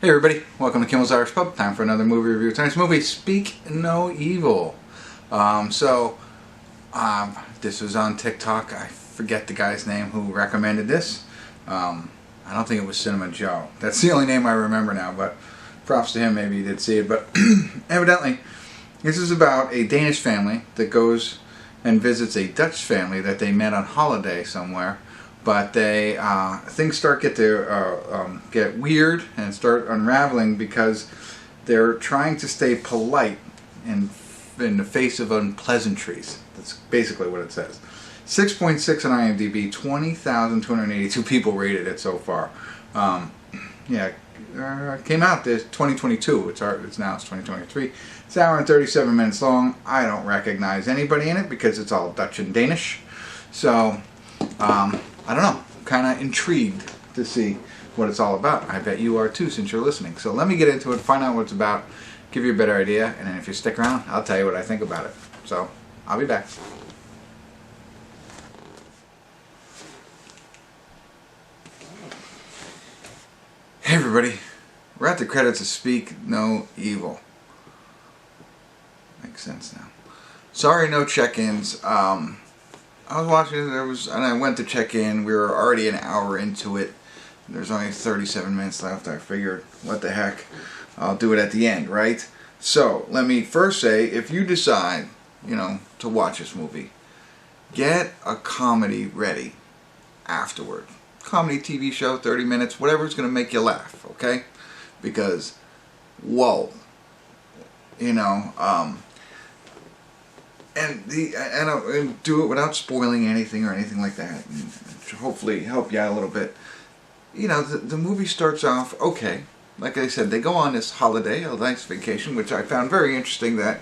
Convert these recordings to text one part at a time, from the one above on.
Hey everybody, welcome to Kimmel's Irish Pub. Time for another movie review. Tonight's movie, Speak No Evil. This was on TikTok. I forget the guy's name who recommended this. I don't think it was Cinema Joe. That's the only name I remember now, but props to him, maybe he did see it. But evidently, this is about a Danish family that goes and visits a Dutch family that they met on holiday somewhere. But they things start get weird and start unraveling because they're trying to stay polite in the face of unpleasantries. That's basically what it says. 6.6 on IMDb. 20,282 people rated it so far. Came out this 2022. It's now 2023. It's an hour and 37 minutes long. I don't recognize anybody in it because it's all Dutch and Danish. So. I don't know, kind of intrigued to see what it's all about. I bet you are too since you're listening. So let me get into it, find out what it's about, give you a better idea, and then if you stick around, I'll tell you what I think about it. So, I'll be back. Hey everybody, we're at the credits of Speak No Evil. Makes sense now. Sorry, no check-ins. I was watching it, and I went to check in. We were already an hour into it. There's only 37 minutes left. I figured, what the heck, I'll do it at the end, right? So, let me first say, if you decide, to watch this movie, get a comedy ready afterward. Comedy TV show, 30 minutes, whatever's going to make you laugh, okay? Because, whoa, and do it without spoiling anything or anything like that, and hopefully help you out a little bit. The movie starts off okay. Like I said, they go on this holiday, a nice vacation, which I found very interesting. That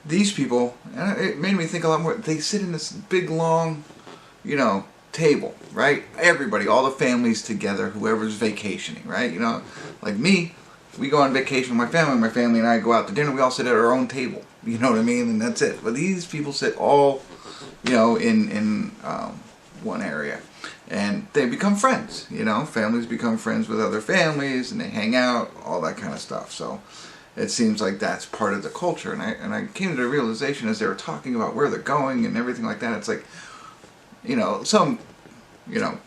these people, and it made me think a lot more. They sit in this big long, table, right? Everybody, all the families together, whoever's vacationing, right? Like me. We go on vacation with my family and I go out to dinner, we all sit at our own table. You know what I mean? And that's it. But these people sit all, in one area. And they become friends, Families become friends with other families and they hang out, all that kind of stuff. So it seems like that's part of the culture. And I came to the realization as they were talking about where they're going and everything like that, it's like, some,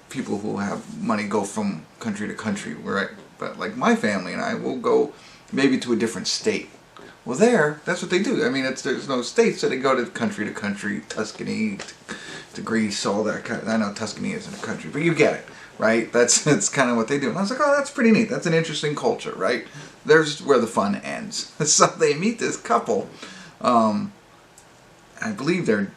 people who have money go from country to country, right? But like my family and I will go maybe to a different state. Well, that's what they do. I mean, there's no states, so they go to country, Tuscany, to Greece, all that kind of. I know Tuscany isn't a country, but you get it, right? That's kind of what they do. And I was like, oh, that's pretty neat. That's an interesting culture, right? There's where the fun ends. So they meet this couple. I believe they're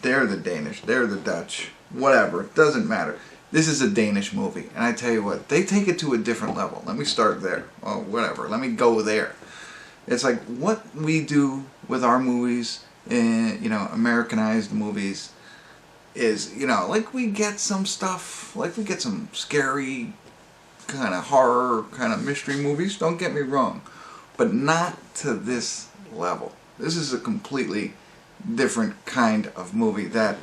the Danish, they're the Dutch, whatever. It doesn't matter. This is a Danish movie, and I tell you what, they take it to a different level. Let me start there. Oh, whatever. Let me go there. It's like what we do with our movies, Americanized movies, is, like we get some stuff, like we get some scary, kind of horror, kind of mystery movies, don't get me wrong, but not to this level. This is a completely different kind of movie that,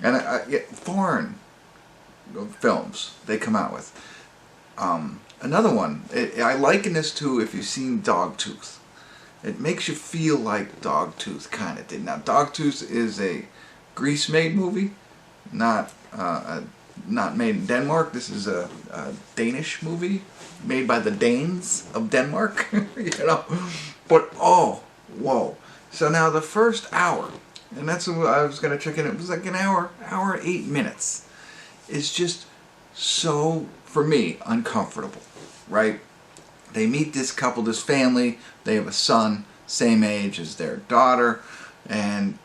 and foreign films they come out with. Another one, I liken this to if you've seen Dogtooth. It makes you feel like Dogtooth kind of did. Now, Dogtooth is a Greece-made movie, not made in Denmark. This is a Danish movie made by the Danes of Denmark, But oh, whoa! So now the first hour, and that's what I was going to check in. It was like an hour 8 minutes. It's just so, for me, uncomfortable, right? They meet this couple, this family. They have a son, same age as their daughter, and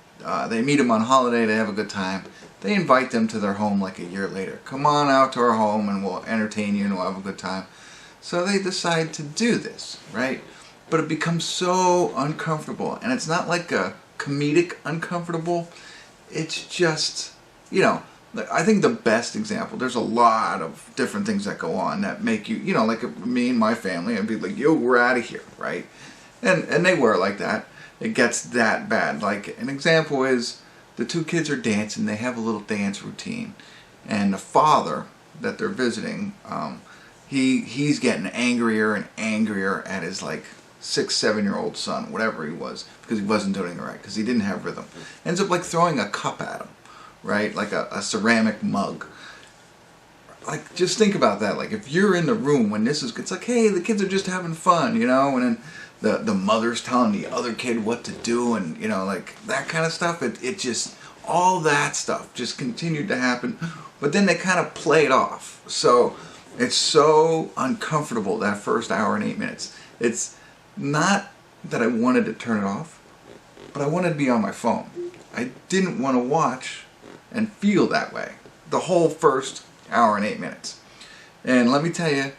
they meet them on holiday. They have a good time. They invite them to their home like a year later. Come on out to our home and we'll entertain you and we'll have a good time. So they decide to do this, right? But it becomes so uncomfortable, and it's not like a comedic uncomfortable. It's just, I think the best example, there's a lot of different things that go on that make you, like me and my family, I'd be like, yo, we're out of here, right? And they were like that. It gets that bad. Like, an example is the two kids are dancing, they have a little dance routine, and the father that they're visiting he's getting angrier and angrier at his like 6, 7-year-old son, whatever he was, because he wasn't doing it right, because he didn't have rhythm. Ends up like throwing a cup at him, right? Like a ceramic mug. Like, just think about that. Like, if you're in the room when this is, it's like, hey, the kids are just having fun, you know, and then the mother's telling the other kid what to do, and, you know, like, that kind of stuff. It just, all that stuff just continued to happen, but then they kind of played off. So, it's so uncomfortable, that first hour and 8 minutes. It's not that I wanted to turn it off, but I wanted to be on my phone. I didn't want to watch and feel that way the whole first hour and 8 minutes. And let me tell you,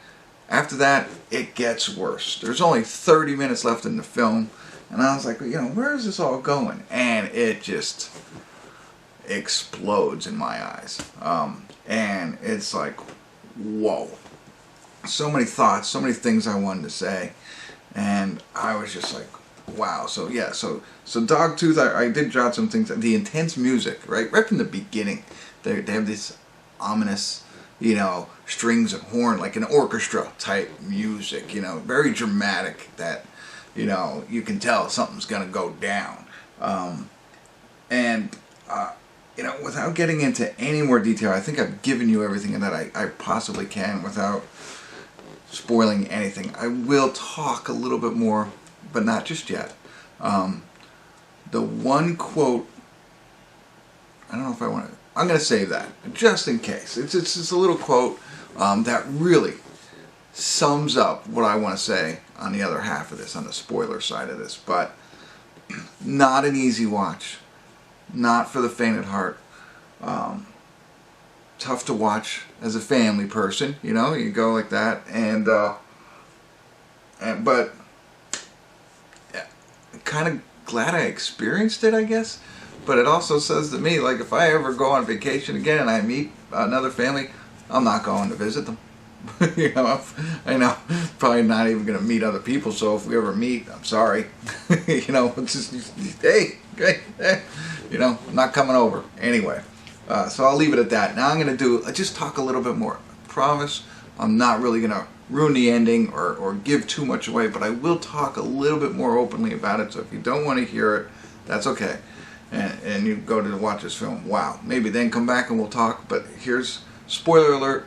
after that, it gets worse. There's only 30 minutes left in the film, and I was like, you know, where is this all going? And it just explodes in my eyes. And it's like, whoa. So many thoughts, so many things I wanted to say, and I was just like, wow. So yeah, so Dogtooth, I did jot some things. The intense music, right from the beginning, they have this ominous, you know, strings and horn, like an orchestra type music, you know, very dramatic, that, you know, you can tell something's gonna go down. You know, without getting into any more detail, I think I've given you everything that I possibly can without spoiling anything. I will talk a little bit more, but not just yet. The one quote, I don't know if I want to, I'm going to save that just in case. It's just a little quote that really sums up what I want to say on the other half of this, on the spoiler side of this. But not an easy watch, not for the faint at heart. Tough to watch as a family person, you know, you go like that, but yeah, kind of glad I experienced it, I guess. But it also says to me, like, if I ever go on vacation again and I meet another family, I'm not going to visit them. You know, I know, probably not even going to meet other people. So if we ever meet, I'm sorry. You know, it's just, hey, you know, I'm not coming over anyway. So I'll leave it at that. Now I'm going to just talk a little bit more. I promise I'm not really going to ruin the ending or give too much away, but I will talk a little bit more openly about it. So if you don't want to hear it, that's okay. And you go to watch this film, wow. Maybe then come back and we'll talk. But here's spoiler alert,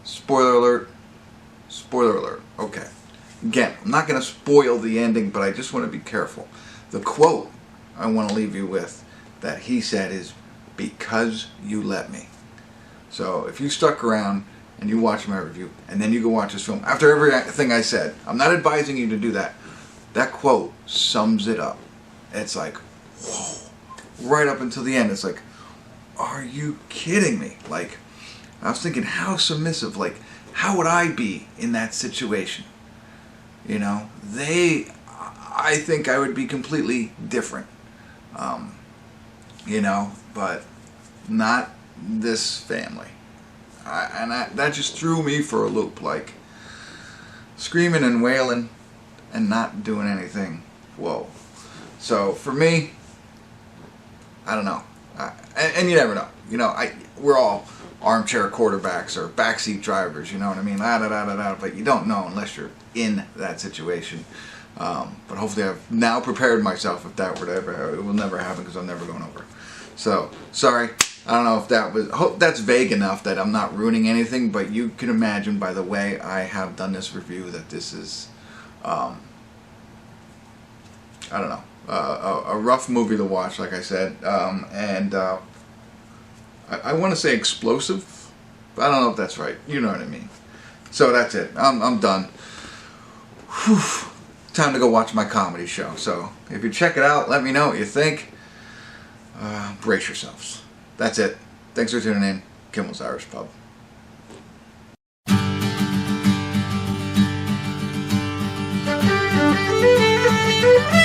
spoiler alert, spoiler alert. Okay. Again, I'm not going to spoil the ending, but I just want to be careful. The quote I want to leave you with that he said is, "Because you let me." So if you stuck around and you watch my review and then you go watch this film, after everything I said, I'm not advising you to do that. That quote sums it up. It's like, whoa. Right up until the end, it's like, are you kidding me? Like, I was thinking, how submissive, like, how would I be in that situation? You know, I think I would be completely different. You know, but not this family. That just threw me for a loop, like, screaming and wailing and not doing anything. Whoa. So, for me, I don't know. And you never know. You know, we're all armchair quarterbacks or backseat drivers, you know what I mean? But you don't know unless you're in that situation. But hopefully I've now prepared myself if that were to ever, it will never happen because I'm never going over. So, sorry. I don't know if that was, hope that's vague enough that I'm not ruining anything, but you can imagine by the way I have done this review that this is, I don't know, a rough movie to watch, like I said, I want to say explosive, but I don't know if that's right. You know what I mean. So that's it. I'm done. Whew. Time to go watch my comedy show. So if you check it out, let me know what you think. Brace yourselves. That's it. Thanks for tuning in. Kimmel's Irish Pub. Thank you.